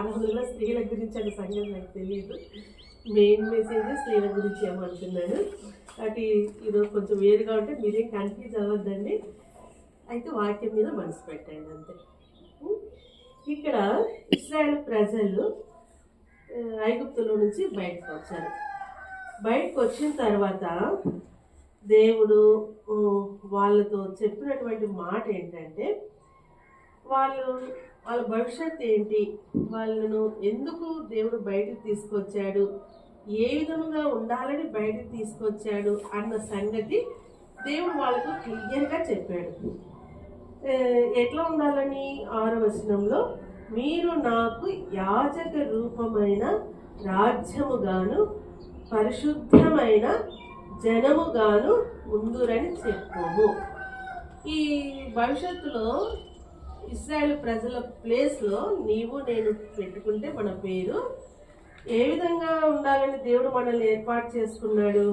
ప్రారంభంలో స్త్రీల గురించి అనే సంగతి నాకు తెలియదు. మెయిన్ మెసేజ్ స్త్రీల గురించి ఏమంటున్నాను. కాబట్టి ఈరోజు కొంచెం వేరుగా ఉంటే మీరేం కన్ఫ్యూజ్ అవ్వద్దండి. అయితే వాక్యం మీద మనసు పెట్టండి అంతే. ఇక్కడ ఇశ్రాయేల్ ప్రజలు ఐగుప్తులో నుంచి బయటకు వచ్చారు. బయటకు వచ్చిన తర్వాత దేవుడు వాళ్ళతో చెప్పినటువంటి మాట ఏంటంటే, వాళ్ళ భవిష్యత్తు ఏంటి, వాళ్ళను ఎందుకు దేవుడు బయటకు తీసుకొచ్చాడు, ఏ విధంగా ఉండాలని బయటకు తీసుకొచ్చాడు అన్న సంగతి దేవుడు వాళ్ళకు క్లియర్గా చెప్పాడు. ఎట్లా ఉండాలని 6వ వచనంలో, మీరు నాకు యాజక రూపమైన రాజ్యముగాను పరిశుద్ధమైన జనముగాను ఉందురని చెప్పము. ఈ భవిష్యత్తులో ఇశ్రాయేల్ ప్రజల ప్లేస్లో నీవు నేను పెట్టుకుంటే మన పేరు ఏ విధంగా ఉండాలని దేవుడు మనల్ని ఏర్పాటు చేసుకున్నాడు.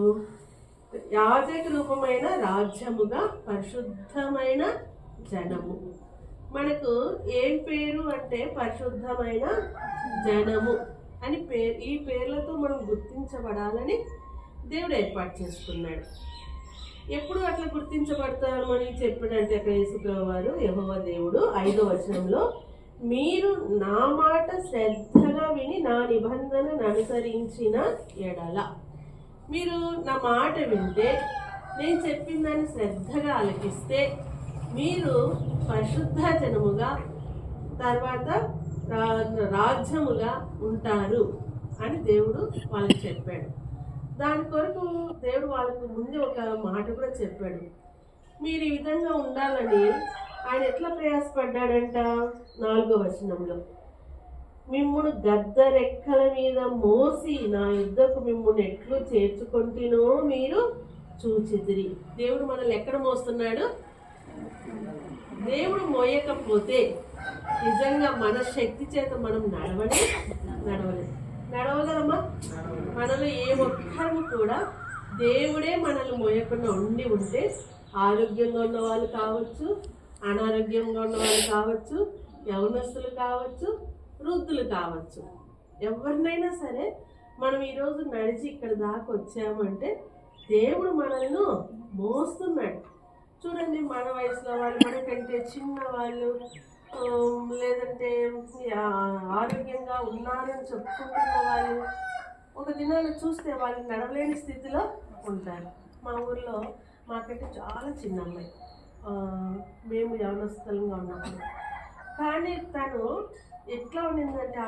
యాజక రూపమైన రాజ్యముగా పరిశుద్ధమైన జనము. మనకు ఏం పేరు అంటే పరిశుద్ధమైన జనము అని పేరు. ఈ పేర్లతో మనం గుర్తించబడాలని దేవుడు ఏర్పాటు చేసుకున్నాడు. ఎప్పుడు అట్లా గుర్తించబడతారు అని చెప్పాడంటే అక్కడ యేసుప్రభువు వారు, యెహోవా దేవుడు 5వ వచనంలో, మీరు నా మాట శ్రద్ధగా విని నా నిబంధనను అనుసరించిన ఎడల. మీరు నా మాట వింటే, నేను చెప్పిన దాన్ని శ్రద్ధగా ఆలకిస్తే మీరు పరిశుద్ధ జనముగా తర్వాత రాజ్యముగా ఉంటారు అని దేవుడు వాళ్ళకి చెప్పాడు. దాని కొరకు దేవుడు వాళ్ళకు ముందే ఒక మాట కూడా చెప్పాడు. మీరు ఈ విధంగా ఉండాలని ఆయన ఎట్లా ప్రయాసపడ్డాడంట. 4వ వచనంలో, మిమ్మును గద్ద రెక్కల మీద మోసి నా యుద్ధకు మిమ్మును ఎట్లు చేర్చుకుంటేనో మీరు చూచితిరి. దేవుడు మనల్ని ఎక్కడ మోస్తున్నాడు. దేవుడు మోయకపోతే నిజంగా మన శక్తి చేత మనం నడవగలమా? మనలో ఏ ఒక్కరు కూడా దేవుడే మనల్ని మోయకుండా ఉంటే ఆరోగ్యంగా ఉన్న వాళ్ళు కావచ్చు, అనారోగ్యంగా ఉన్న వాళ్ళు కావచ్చు, యవనస్తులు కావచ్చు, వృద్ధులు కావచ్చు, ఎవరినైనా సరే మనం ఈరోజు నడిచి ఇక్కడ దాకా వచ్చామంటే దేవుడు మనల్ని మోస్తున్నాడు. చూడండి, మన వయసులో వాళ్ళు, మనకంటే చిన్న వాళ్ళు, లేదంటే ఆరోగ్యంగా ఉన్నారని చెప్పుకుంటున్న వాళ్ళు ఒక దినాన్ని చూస్తే వాళ్ళు నడవలేని స్థితిలో ఉంటారు. మా ఊర్లో మాకంటే చాలా చిన్న అమ్మాయి, మేము యవనస్తులంగా ఉన్నప్పుడు, కానీ తను ఎట్లా ఉండిందంటే